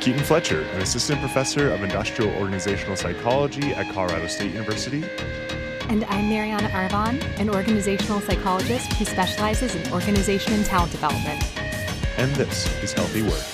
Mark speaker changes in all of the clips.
Speaker 1: Keaton Fletcher, an assistant professor of industrial organizational psychology at Colorado State University.
Speaker 2: And I'm Mariana Arvon, an organizational psychologist who specializes in organization and talent development.
Speaker 1: And this is Healthy Work.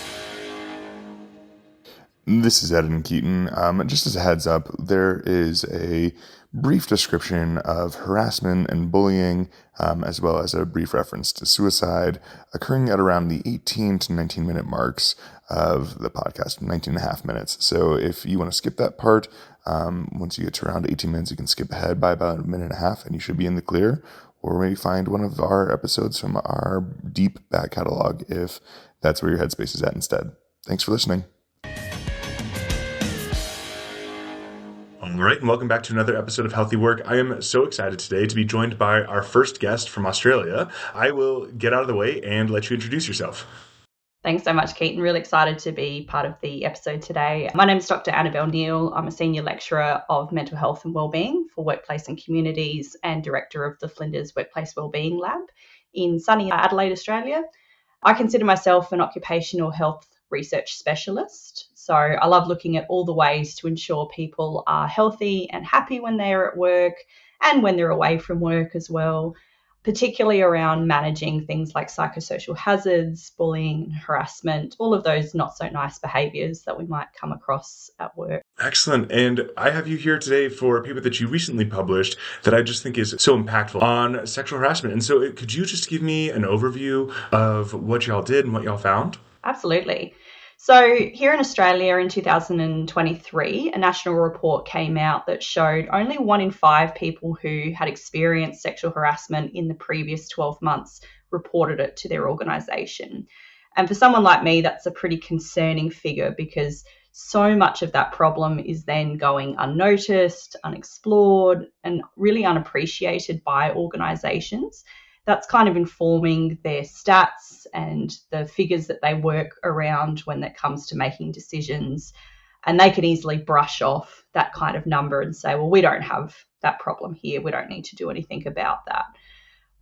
Speaker 3: This is Ed and Keaton. Just as a heads up, there is a brief description of harassment and bullying, as well as a brief reference to suicide, occurring at around the 18 to 19 minute marks of the podcast, 19 and a half minutes. So if you want to skip that part, once you get to around 18 minutes, you can skip ahead by about a minute and a half and you should be in the clear, or maybe find one of our episodes from our deep back catalog if that's where your headspace is at instead. Thanks for listening.
Speaker 1: All right, and welcome back to another episode of Healthy Work. I am so excited today to be joined by our first guest from Australia. I will get out of the way and let you introduce yourself.
Speaker 4: Thanks so much, Keaton. Really excited to be part of the episode today. My name is Dr. Annabelle Neall. I'm a senior lecturer of mental health and wellbeing for workplace and communities and director of the Flinders Workplace Wellbeing Lab in sunny Adelaide, Australia. I consider myself an occupational health research specialist. So I love looking at all the ways to ensure people are healthy and happy when they're at work and when they're away from work as well, particularly around managing things like psychosocial hazards, bullying, harassment, all of those not so nice behaviours that we might come across at work.
Speaker 1: Excellent. And I have you here today for a paper that you recently published that I just think is so impactful on sexual harassment. And so could you just give me an overview of what y'all did and what y'all found?
Speaker 4: Absolutely. So here in Australia in 2023, a national report came out that showed only 1 in 5 people who had experienced sexual harassment in the previous 12 months reported it to their organisation. And for someone like me, that's a pretty concerning figure because so much of that problem is then going unnoticed, unexplored, and really unappreciated by organisations. That's kind of informing their stats and the figures that they work around when it comes to making decisions. And they can easily brush off that kind of number and say, well, we don't have that problem here. We don't need to do anything about that.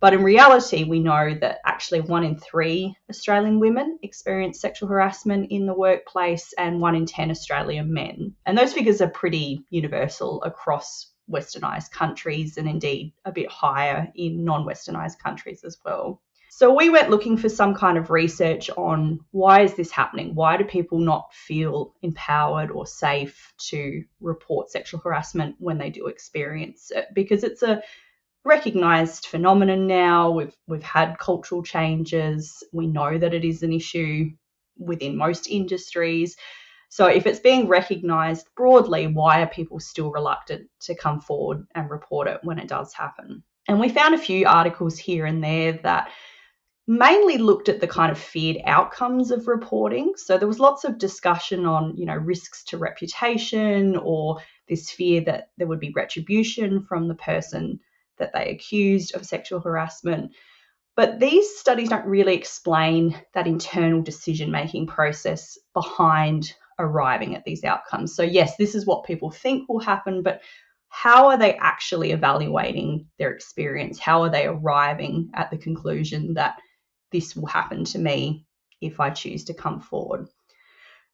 Speaker 4: But in reality, we know that actually 1 in 3 Australian women experience sexual harassment in the workplace and 1 in 10 Australian men. And those figures are pretty universal across Westernised countries and indeed a bit higher in non-Westernised countries as well. So we went looking for some kind of research on why is this happening? Why do people not feel empowered or safe to report sexual harassment when they do experience it? Because it's a recognised phenomenon now. We've had cultural changes. We know that it is an issue within most industries. So if it's being recognised broadly, why are people still reluctant to come forward and report it when it does happen? And we found a few articles here and there that mainly looked at the kind of feared outcomes of reporting. So there was lots of discussion on, risks to reputation or this fear that there would be retribution from the person that they accused of sexual harassment. But these studies don't really explain that internal decision-making process behind arriving at these outcomes. So yes, this is what people think will happen, but how are they actually evaluating their experience? How are they arriving at the conclusion that this will happen to me if I choose to come forward?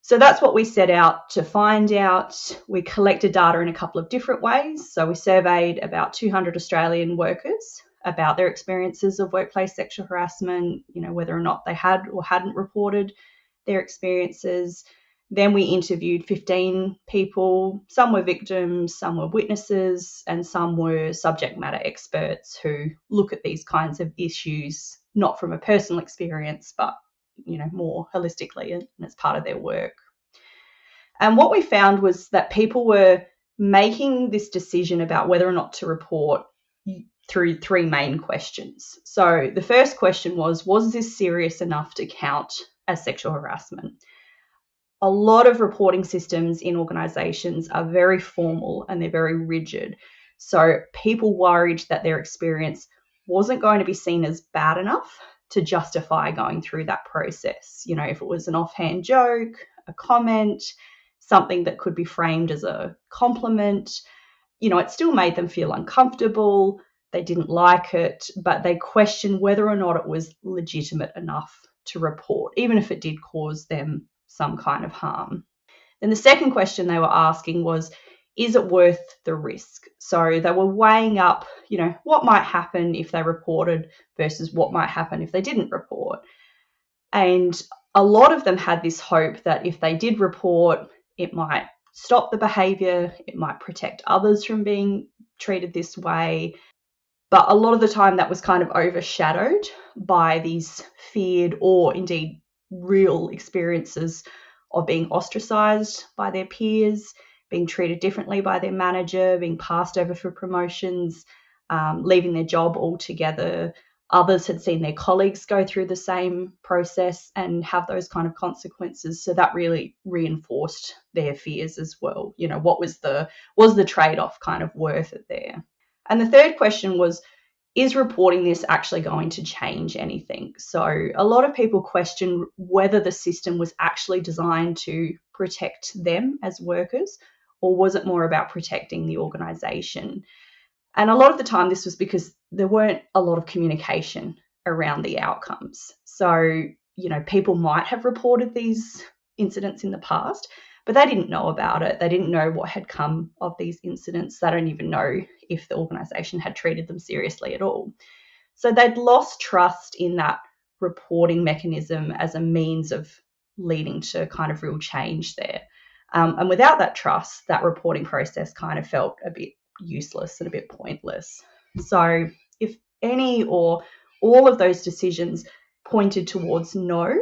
Speaker 4: So that's what we set out to find out. We collected data in a couple of different ways. So we surveyed about 200 Australian workers about their experiences of workplace sexual harassment, whether or not they had or hadn't reported their experiences. Then we interviewed 15 people. Some were victims, some were witnesses, and some were subject matter experts who look at these kinds of issues, not from a personal experience, but, more holistically and as part of their work. And what we found was that people were making this decision about whether or not to report through 3 main questions. So the first question was this serious enough to count as sexual harassment? A lot of reporting systems in organisations are very formal and they're very rigid. So people worried that their experience wasn't going to be seen as bad enough to justify going through that process. If it was an offhand joke, a comment, something that could be framed as a compliment, it still made them feel uncomfortable. They didn't like it, but they questioned whether or not it was legitimate enough to report, even if it did cause them some kind of harm. Then the second question they were asking was, is it worth the risk? So they were weighing up, what might happen if they reported versus what might happen if they didn't report. And a lot of them had this hope that if they did report, it might stop the behaviour, it might protect others from being treated this way. But a lot of the time that was kind of overshadowed by these feared or indeed real experiences of being ostracised by their peers, being treated differently by their manager, being passed over for promotions, leaving their job altogether. Others had seen their colleagues go through the same process and have those kind of consequences. So that really reinforced their fears as well. What was the trade-off kind of worth it there? And the third question was, is reporting this actually going to change anything? So a lot of people question whether the system was actually designed to protect them as workers, or was it more about protecting the organisation? And a lot of the time this was because there weren't a lot of communication around the outcomes. So, people might have reported these incidents in the past, but they didn't know about it. They didn't know what had come of these incidents. They don't even know if the organisation had treated them seriously at all. So they'd lost trust in that reporting mechanism as a means of leading to kind of real change there. And without that trust, that reporting process kind of felt a bit useless and a bit pointless. So if any or all of those decisions pointed towards no,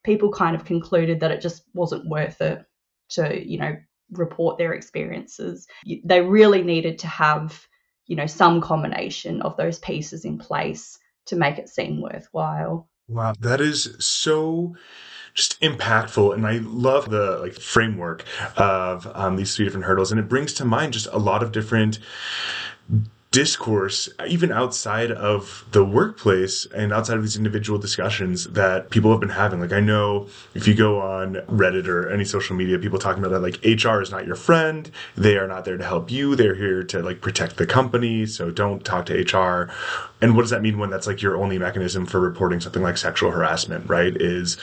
Speaker 4: people kind of concluded that it just wasn't worth it to, report their experiences. They really needed to have, some combination of those pieces in place to make it seem worthwhile.
Speaker 1: Wow, that is so just impactful, and I love the framework of these three different hurdles, and it brings to mind just a lot of different discourse, even outside of the workplace and outside of these individual discussions that people have been having. I know if you go on Reddit or any social media, people talking about that, HR is not your friend. They are not there to help you. They're here to protect the company. So don't talk to HR. And what does that mean when that's your only mechanism for reporting something like sexual harassment, right? Is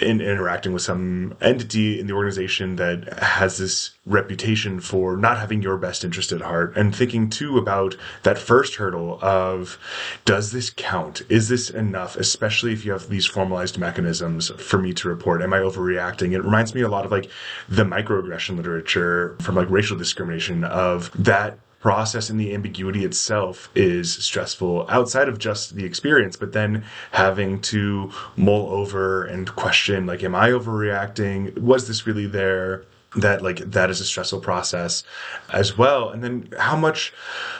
Speaker 1: in interacting with some entity in the organization that has this reputation for not having your best interest at heart, and thinking too about that first hurdle of, does this count? Is this enough? Especially if you have these formalized mechanisms for me to report. Am I overreacting? It reminds me a lot of the microaggression literature from racial discrimination, of that process, and the ambiguity itself is stressful outside of just the experience, but then having to mull over and question, am I overreacting? Was this really there? That is a stressful process as well. And then how much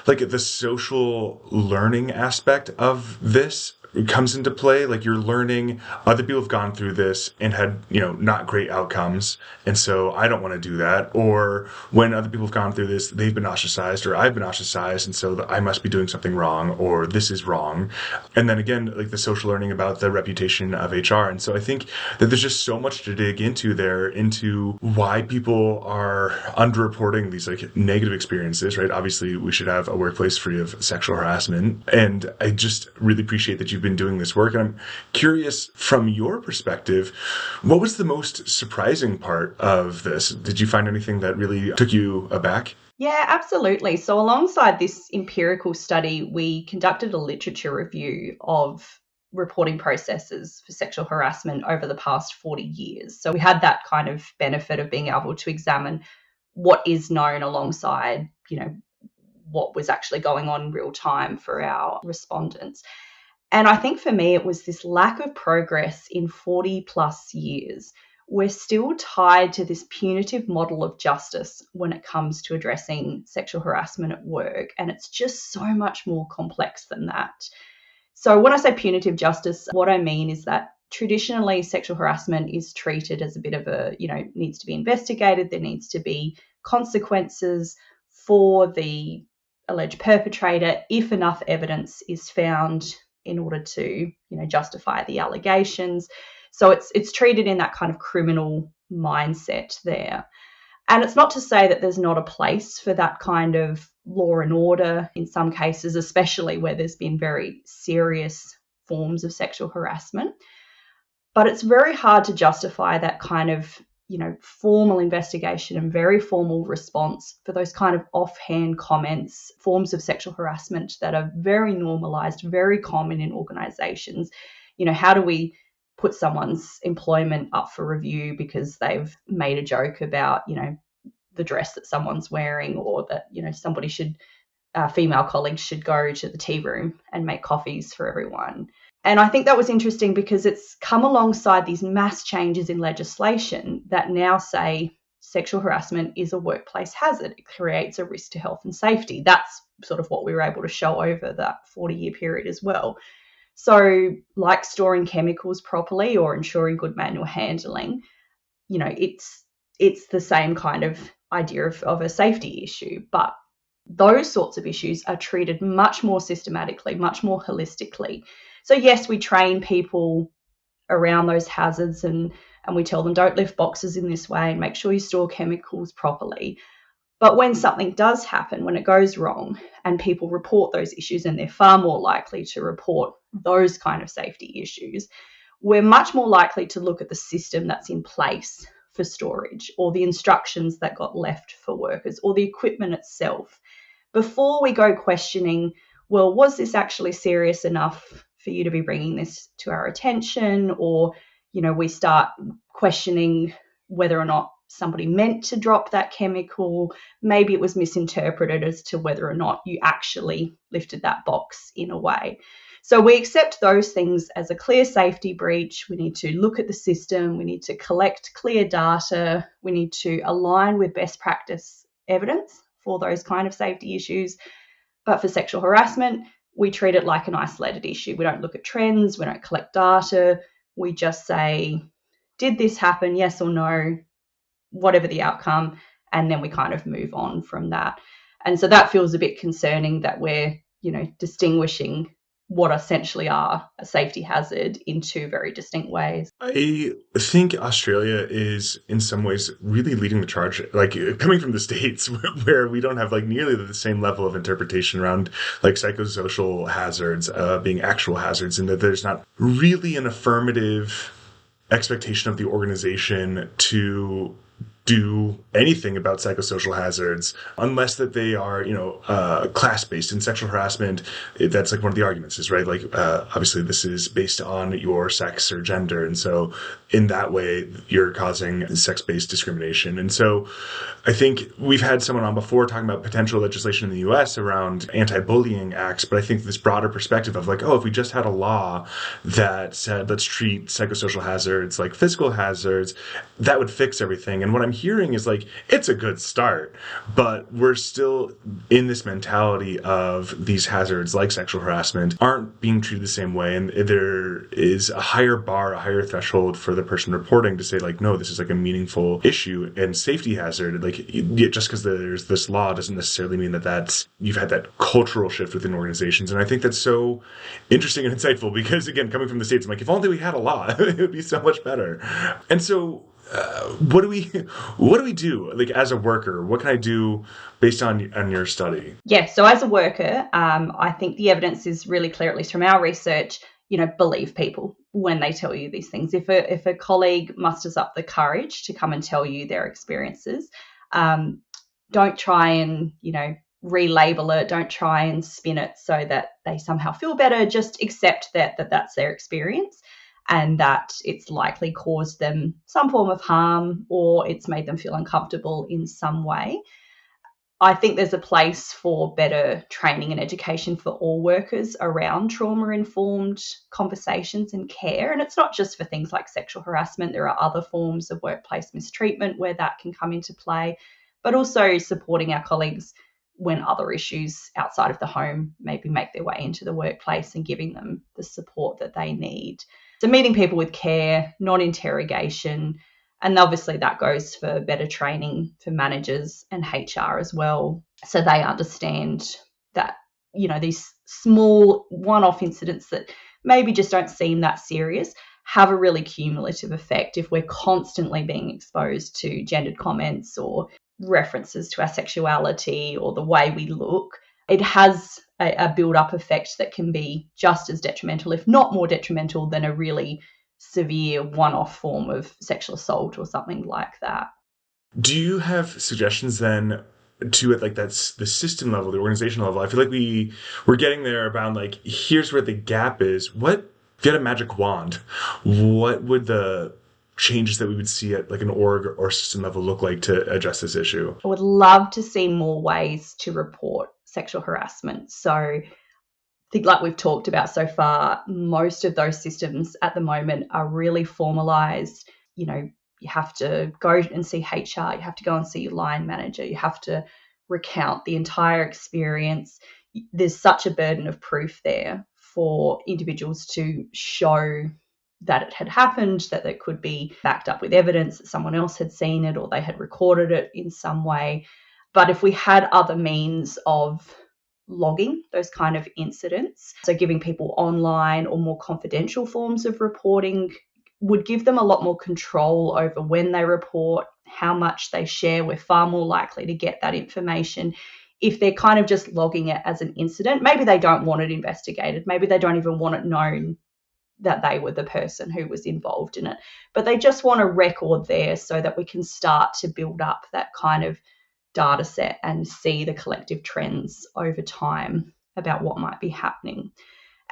Speaker 1: the social learning aspect of this comes into play. You're learning other people have gone through this and had, not great outcomes. And so I don't want to do that. Or when other people have gone through this, they've been ostracized, or I've been ostracized. And so I must be doing something wrong, or this is wrong. And then again, the social learning about the reputation of HR. And so I think that there's just so much to dig into there, into why people are underreporting these negative experiences, right? Obviously we should have a workplace free of sexual harassment. And I just really appreciate that you've been doing this work. And I'm curious, from your perspective, what was the most surprising part of this? Did you find anything that really took you aback?
Speaker 4: Yeah, absolutely. So alongside this empirical study, we conducted a literature review of reporting processes for sexual harassment over the past 40 years. So we had that kind of benefit of being able to examine what is known alongside, what was actually going on in real time for our respondents. And I think for me, it was this lack of progress in 40 plus years. We're still tied to this punitive model of justice when it comes to addressing sexual harassment at work. And it's just so much more complex than that. So when I say punitive justice, what I mean is that traditionally sexual harassment is treated as a bit of a, needs to be investigated. There needs to be consequences for the alleged perpetrator if enough evidence is found in order to, justify the allegations. So it's treated in that kind of criminal mindset there. And it's not to say that there's not a place for that kind of law and order in some cases, especially where there's been very serious forms of sexual harassment. But it's very hard to justify that kind of formal investigation and very formal response for those kind of offhand comments, forms of sexual harassment that are very normalized, very common in organizations. How do we put someone's employment up for review because they've made a joke about, the dress that someone's wearing, or that, somebody should, female colleagues should go to the tea room and make coffees for everyone. And I think that was interesting because it's come alongside these mass changes in legislation that now say sexual harassment is a workplace hazard. It creates a risk to health and safety. That's sort of what we were able to show over that 40-year period as well. So like storing chemicals properly or ensuring good manual handling, it's the same kind of idea of a safety issue. But those sorts of issues are treated much more systematically, much more holistically. So yes, we train people around those hazards and we tell them don't lift boxes in this way and make sure you store chemicals properly. But when something does happen, when it goes wrong and people report those issues, and they're far more likely to report those kind of safety issues, we're much more likely to look at the system that's in place for storage, or the instructions that got left for workers, or the equipment itself, before we go questioning, well, was this actually serious enough for you to be bringing this to our attention? Or, we start questioning whether or not somebody meant to drop that chemical. Maybe it was misinterpreted as to whether or not you actually lifted that box in a way. So we accept those things as a clear safety breach. We need to look at the system. We need to collect clear data. We need to align with best practice evidence for those kind of safety issues. But for sexual harassment, we treat it like an isolated issue. We don't look at trends. We don't collect data. We just say, did this happen? Yes or no, whatever the outcome. And then we kind of move on from that. And so that feels a bit concerning that we're, distinguishing what essentially are a safety hazard in two very distinct ways.
Speaker 1: I think Australia is in some ways really leading the charge, like coming from the States where we don't have like nearly the same level of interpretation around like psychosocial hazards being actual hazards, and that there's not really an affirmative expectation of the organization to do anything about psychosocial hazards unless that they are, class-based. In sexual harassment, that's like one of the arguments is, right? Like, obviously this is based on your sex or gender. And so in that way, you're causing sex-based discrimination. And so I think we've had someone on before talking about potential legislation in the US around anti-bullying acts, but I think this broader perspective of like, if we just had a law that said, let's treat psychosocial hazards like physical hazards, that would fix everything. And what I'm hearing is like, it's a good start, but we're still in this mentality of these hazards like sexual harassment aren't being treated the same way. And there is a higher bar, a higher threshold for the person reporting to say like, no, this is like a meaningful issue and safety hazard. Like just because there's this law doesn't necessarily mean that you've had that cultural shift within organizations. And I think that's so interesting and insightful because again, coming from the States, I'm like, if only we had a law, it would be so much better. And so what do we do like as a worker? What can I do based on your study?
Speaker 4: Yeah, so as a worker, I think the evidence is really clear, at least from our research. Believe people when they tell you these things. If a colleague musters up the courage to come and tell you their experiences, don't try and relabel it. Don't try and spin it so that they somehow feel better. Just accept that that's their experience, and that it's likely caused them some form of harm or it's made them feel uncomfortable in some way. I think there's a place for better training and education for all workers around trauma-informed conversations and care. And it's not just for things like sexual harassment. There are other forms of workplace mistreatment where that can come into play, but also supporting our colleagues when other issues outside of the home maybe make their way into the workplace and giving them the support that they need. So meeting people with care, non-interrogation, and obviously that goes for better training for managers and HR as well, so they understand that, these small one-off incidents that maybe just don't seem that serious have a really cumulative effect if we're constantly being exposed to gendered comments or references to our sexuality or the way we look. It has a build-up effect that can be just as detrimental, if not more detrimental, than a really severe one-off form of sexual assault or something like that.
Speaker 1: Do you have suggestions then to it, like that's the system level, the organizational level? I feel like we're getting there about like here's where the gap is. What if you had a magic wand? What would the changes that we would see at like an org or system level look like to address this issue?
Speaker 4: I would love to see more ways to report sexual harassment. So I think, like we've talked about so far, most of those systems at the moment are really formalized. You know, you have to go and see HR, you have to go and see your line manager, you have to recount the entire experience. There's such a burden of proof there for individuals to show that it had happened, that it could be backed up with evidence that someone else had seen it or they had recorded it in some way. But if we had other means of logging those kind of incidents, so giving people online or more confidential forms of reporting, would give them a lot more control over when they report, how much they share. We're far more likely to get that information if they're kind of just logging it as an incident. Maybe they don't want it investigated. Maybe they don't even want it known that they were the person who was involved in it. But they just want a record there so that we can start to build up that kind of data set and see the collective trends over time about what might be happening.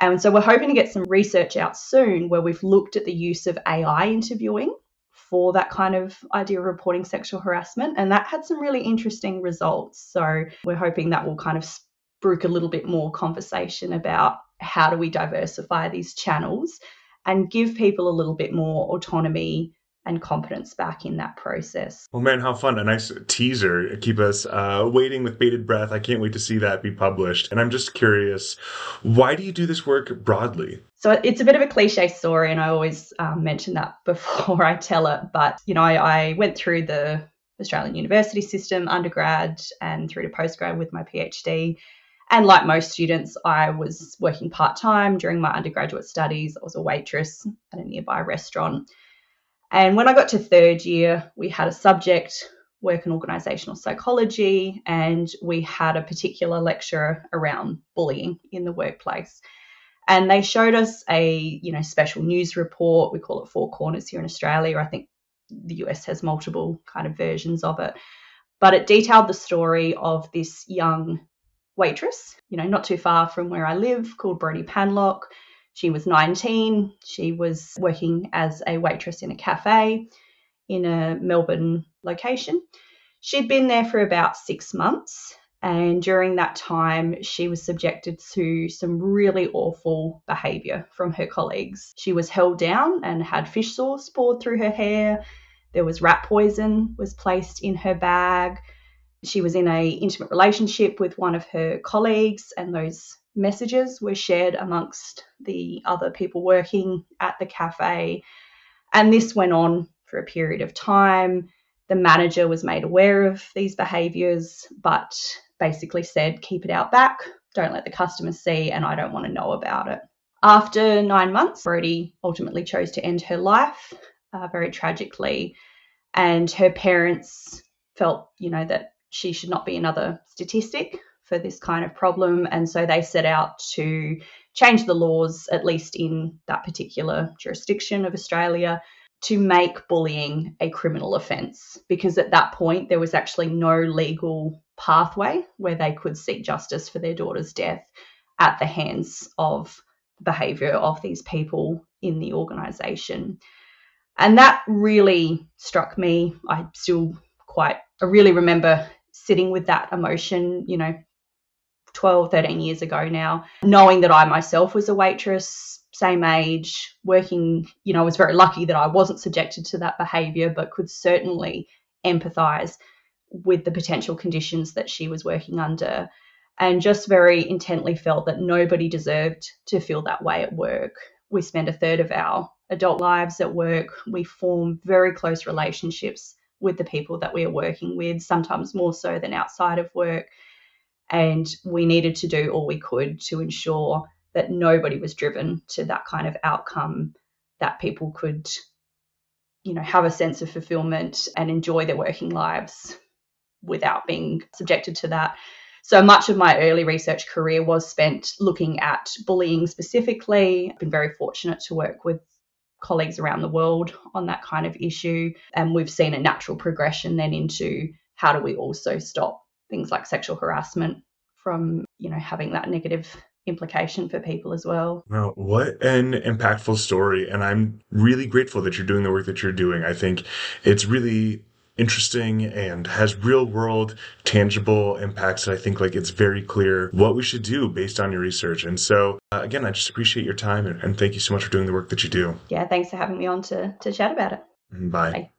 Speaker 4: And so we're hoping to get some research out soon where we've looked at the use of AI interviewing for that kind of idea of reporting sexual harassment. And that had some really interesting results. So we're hoping that will kind of spruik a little bit more conversation about how do we diversify these channels and give people a little bit more autonomy and confidence back in that process.
Speaker 1: Well, man, how fun. A nice teaser. Keep us waiting with bated breath. I can't wait to see that be published. And I'm just curious, why do you do this work broadly?
Speaker 4: So it's a bit of a cliche story, and I always mention that before I tell it. But, you know, I went through the Australian university system, undergrad and through to postgrad with my PhD. And like most students, I was working part-time during my undergraduate studies. I was a waitress at a nearby restaurant. And when I got to third year, we had a subject, work and organisational psychology, and we had a particular lecture around bullying in the workplace. And they showed us a, special news report. We call it Four Corners here in Australia. I think the US has multiple kind of versions of it. But it detailed the story of this young waitress, not too far from where I live, called Brodie Panlock. She was 19. She was working as a waitress in a cafe in a Melbourne location. She'd been there for about 6 months. And during that time, she was subjected to some really awful behaviour from her colleagues. She was held down and had fish sauce poured through her hair. There was rat poison was placed in her bag. She was in an intimate relationship with one of her colleagues, and those messages were shared amongst the other people working at the cafe. And this went on for a period of time. The manager was made aware of these behaviours, but basically said, keep it out back, don't let the customers see, and I don't want to know about it. After 9 months, Brodie ultimately chose to end her life, very tragically, and her parents felt, that she should not be another statistic for this kind of problem, and so they set out to change the laws, at least in that particular jurisdiction of Australia, to make bullying a criminal offence, because at that point there was actually no legal pathway where they could seek justice for their daughter's death at the hands of the behaviour of these people in the organisation. And that really struck me. I really remember sitting with that emotion, 12, 13 years ago now, knowing that I myself was a waitress, same age, working, I was very lucky that I wasn't subjected to that behaviour, but could certainly empathise with the potential conditions that she was working under, and just very intently felt that nobody deserved to feel that way at work. We spend a third of our adult lives at work. We form very close relationships with the people that we are working with, sometimes more so than outside of work. And we needed to do all we could to ensure that nobody was driven to that kind of outcome, that people could, have a sense of fulfillment and enjoy their working lives without being subjected to that. So much of my early research career was spent looking at bullying specifically. I've been very fortunate to work with colleagues around the world on that kind of issue. And we've seen a natural progression then into how do we also stop things like sexual harassment from, having that negative implication for people as well.
Speaker 1: Well, what an impactful story. And I'm really grateful that you're doing the work that you're doing. I think it's really interesting and has real world tangible impacts. I think it's very clear what we should do based on your research. And so again, I just appreciate your time and thank you so much for doing the work that you do.
Speaker 4: Yeah, thanks for having me on to chat about it.
Speaker 1: Bye.
Speaker 4: Bye.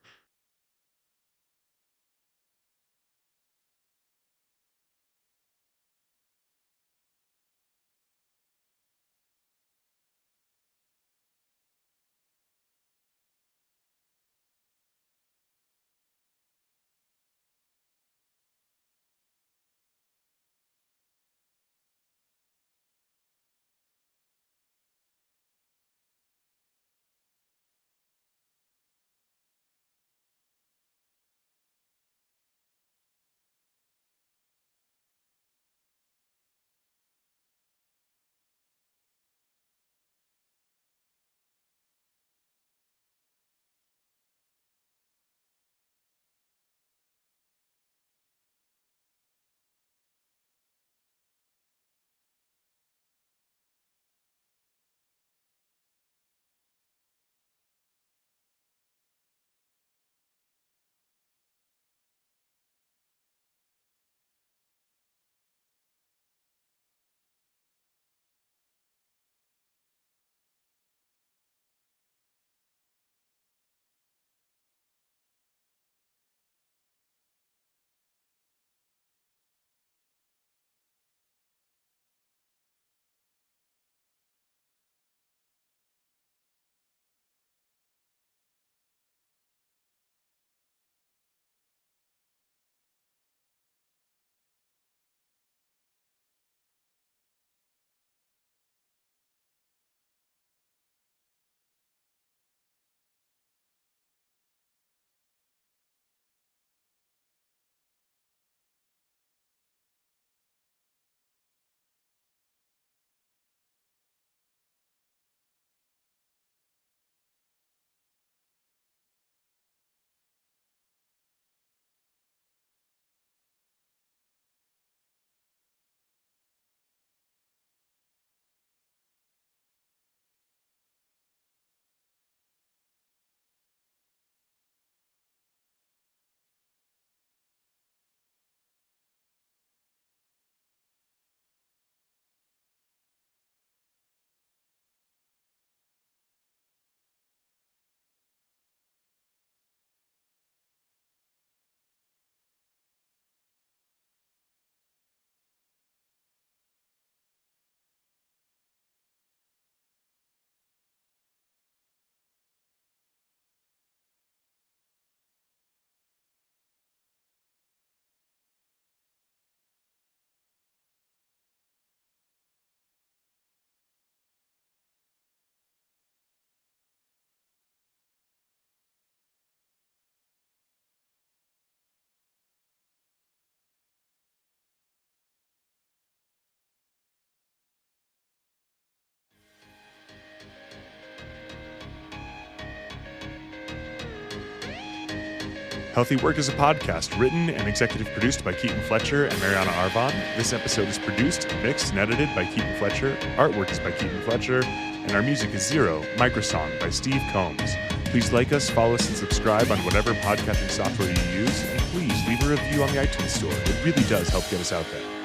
Speaker 3: Healthy Work is a podcast written and executive produced by Keaton Fletcher and Mariana Arvon. This episode is produced, mixed, and edited by Keaton Fletcher. Artwork is by Keaton Fletcher. And our music is Zero, Microsong by Steve Combs. Please like us, follow us, and subscribe on whatever podcasting software you use. And please leave a review on the iTunes Store. It really does help get us out there.